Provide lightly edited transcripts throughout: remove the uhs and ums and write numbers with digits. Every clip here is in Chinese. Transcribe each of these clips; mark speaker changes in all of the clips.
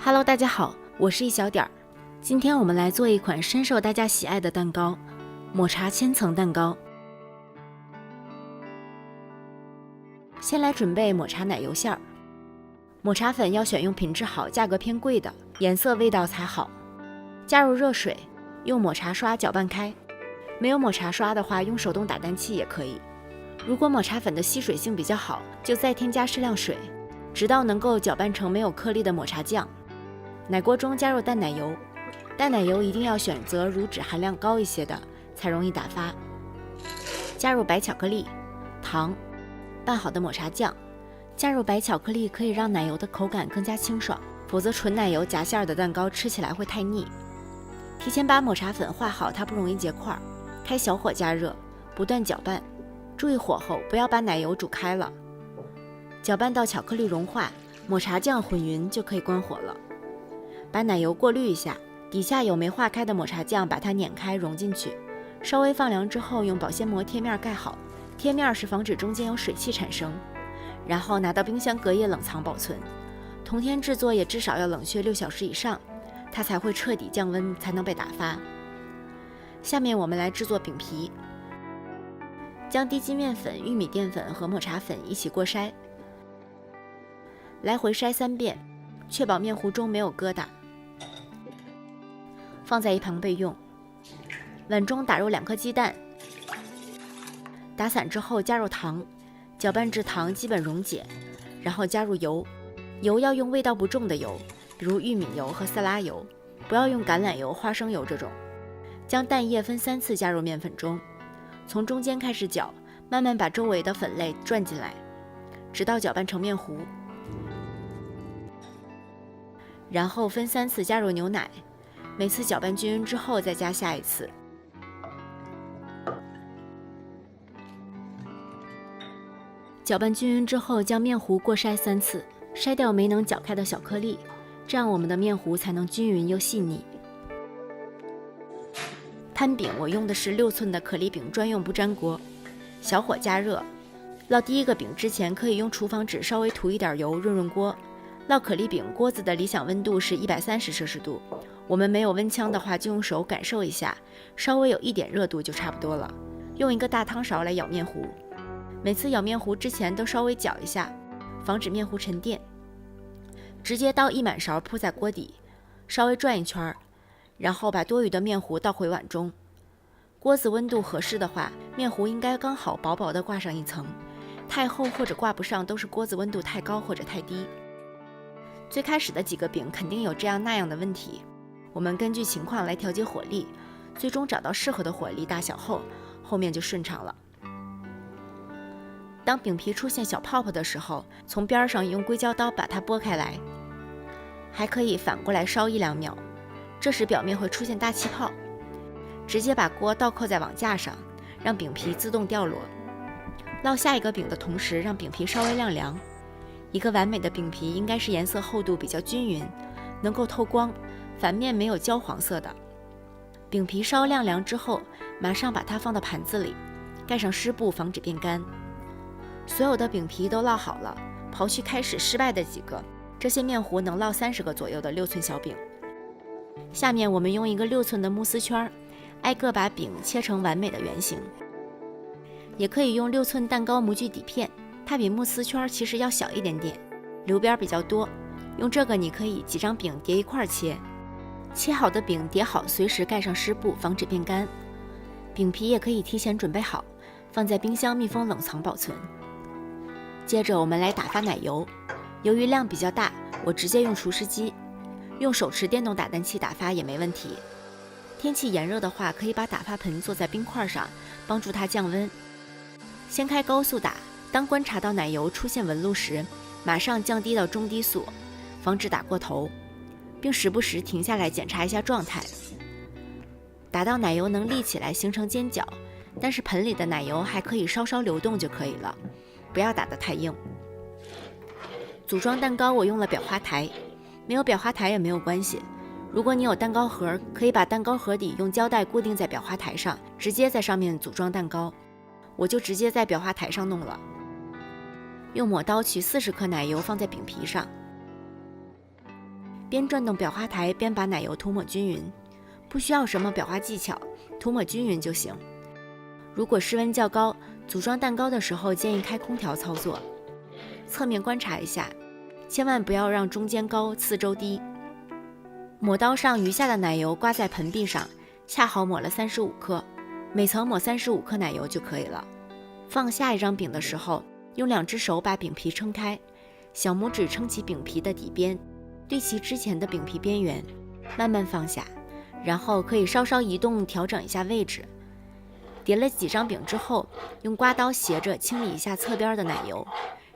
Speaker 1: Hello， 大家好，我是一小点儿。今天我们来做一款深受大家喜爱的蛋糕——抹茶千层蛋糕。先来准备抹茶奶油馅儿。抹茶粉要选用品质好、价格偏贵的，颜色味道才好。加入热水，用抹茶刷搅拌开。没有抹茶刷的话，用手动打蛋器也可以。如果抹茶粉的吸水性比较好，就再添加适量水，直到能够搅拌成没有颗粒的抹茶酱。奶锅中加入淡奶油，淡奶油一定要选择乳脂含量高一些的，才容易打发。加入白巧克力、糖、拌好的抹茶酱。加入白巧克力可以让奶油的口感更加清爽，否则纯奶油夹馅儿的蛋糕吃起来会太腻。提前把抹茶粉化好，它不容易结块。开小火加热，不断搅拌，注意火候，不要把奶油煮开了。搅拌到巧克力融化，抹茶酱混匀就可以关火了。把奶油过滤一下，底下有没化开的抹茶酱，把它碾开融进去。稍微放凉之后，用保鲜膜贴面盖好，贴面是防止中间有水汽产生。然后拿到冰箱隔夜冷藏保存。同天制作也至少要冷却6小时以上，它才会彻底降温，才能被打发。下面我们来制作饼皮。将低筋面粉、玉米淀粉和抹茶粉一起过筛，来回筛3遍，确保面糊中没有疙瘩。放在一旁备用。碗中打入2颗鸡蛋，打散之后加入糖，搅拌至糖基本溶解，然后加入油。油要用味道不重的油，比如玉米油和色拉油，不要用橄榄油、花生油这种。将蛋液分3次加入面粉中，从中间开始搅，慢慢把周围的粉类转进来，直到搅拌成面糊。然后分3次加入牛奶，每次搅拌均匀之后再加下一次。搅拌均匀之后，将面糊过筛3次，筛掉没能搅开的小颗粒，这样我们的面糊才能均匀又细腻。摊饼我用的是6寸的可丽饼专用不粘锅，小火加热。烙第一个饼之前，可以用厨房纸稍微涂一点油润润锅。烙可丽饼锅子的理想温度是130摄氏度，我们没有温枪的话，就用手感受一下，稍微有一点热度就差不多了。用一个大汤勺来舀面糊，每次舀面糊之前都稍微搅一下，防止面糊沉淀。直接倒1满勺铺在锅底，稍微转一圈，然后把多余的面糊倒回碗中。锅子温度合适的话，面糊应该刚好薄薄的挂上一层，太厚或者挂不上都是锅子温度太高或者太低。最开始的几个饼肯定有这样那样的问题，我们根据情况来调节火力，最终找到适合的火力大小后，后面就顺畅了。当饼皮出现小泡泡的时候，从边上用硅胶刀把它拨开来，还可以反过来烧1-2秒，这时表面会出现大气泡。直接把锅倒扣在网架上，让饼皮自动掉落。烙下一个饼的同时，让饼皮稍微晾凉。一个完美的饼皮应该是颜色厚度比较均匀，能够透光，反面没有焦黄色的。饼皮稍晾凉之后，马上把它放到盘子里，盖上湿布防止变干。所有的饼皮都烙好了，刨去开始失败的几个，这些面糊能烙30个左右的6寸小饼。下面我们用一个6寸的慕斯圈，挨个把饼切成完美的圆形。也可以用6寸蛋糕模具底片，它比慕斯圈其实要小一点点，留边比较多。用这个你可以几张饼叠一块切，切好的饼叠好，随时盖上湿布，防止变干。饼皮也可以提前准备好，放在冰箱密封冷藏保存。接着我们来打发奶油，由于量比较大，我直接用厨师机，用手持电动打蛋器打发也没问题。天气炎热的话，可以把打发盆坐在冰块上，帮助它降温。先开高速打，当观察到奶油出现纹路时，马上降低到中低速，防止打过头，并时不时停下来检查一下状态。打到奶油能立起来形成尖角，但是盆里的奶油还可以稍稍流动就可以了，不要打得太硬。组装蛋糕我用了裱花台，没有裱花台也没有关系。如果你有蛋糕盒，可以把蛋糕盒底用胶带固定在裱花台上，直接在上面组装蛋糕。我就直接在裱花台上弄了。用抹刀取40克奶油放在饼皮上，边转动裱花台边把奶油涂抹均匀，不需要什么裱花技巧，涂抹均匀就行。如果室温较高，组装蛋糕的时候建议开空调操作。侧面观察一下，千万不要让中间高四周低。抹刀上余下的奶油刮在盆壁上，恰好抹了35克，每层抹35克奶油就可以了。放下一张饼的时候，用2只手把饼皮撑开，小拇指撑起饼皮的底边，对齐之前的饼皮边缘，慢慢放下，然后可以稍稍移动调整一下位置。叠了几张饼之后，用刮刀斜着清理一下侧边的奶油，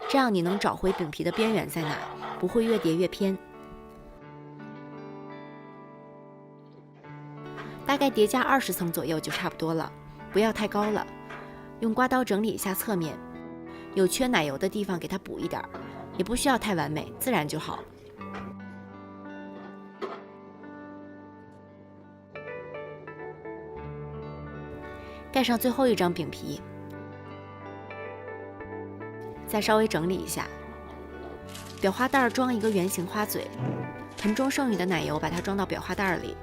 Speaker 1: 这样你能找回饼皮的边缘在哪，不会越叠越偏。大概叠加20层左右就差不多了，不要太高了。用刮刀整理一下侧面，有缺奶油的地方给它补一点，也不需要太完美，自然就好。盖上最后一张饼皮，再稍微整理一下。裱花袋装一个圆形花嘴，盆中剩余的奶油把它装到裱花袋里。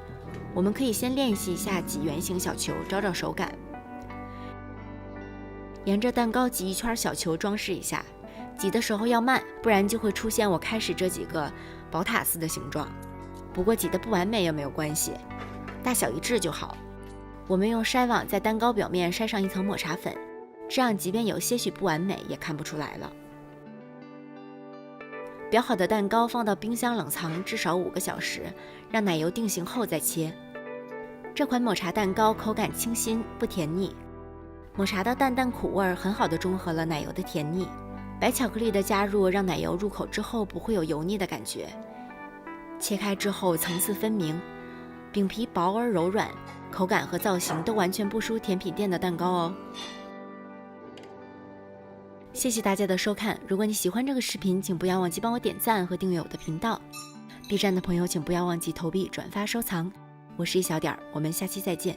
Speaker 1: 我们可以先练习一下挤圆形小球，找找手感。沿着蛋糕挤一圈小球，装饰一下。挤的时候要慢，不然就会出现我开始这几个宝塔似的形状。不过挤得不完美也没有关系，大小一致就好。我们用筛网在蛋糕表面筛上一层抹茶粉，这样即便有些许不完美也看不出来了。裱好的蛋糕放到冰箱冷藏至少5个小时，让奶油定型后再切。这款抹茶蛋糕口感清新不甜腻，抹茶的淡淡苦味很好的中和了奶油的甜腻。白巧克力的加入让奶油入口之后不会有油腻的感觉。切开之后层次分明，饼皮薄而柔软，口感和造型都完全不输甜品店的蛋糕哦。谢谢大家的收看，如果你喜欢这个视频，请不要忘记帮我点赞和订阅我的频道。B 站的朋友请不要忘记投币、转发、收藏。我是一小点儿，我们下期再见。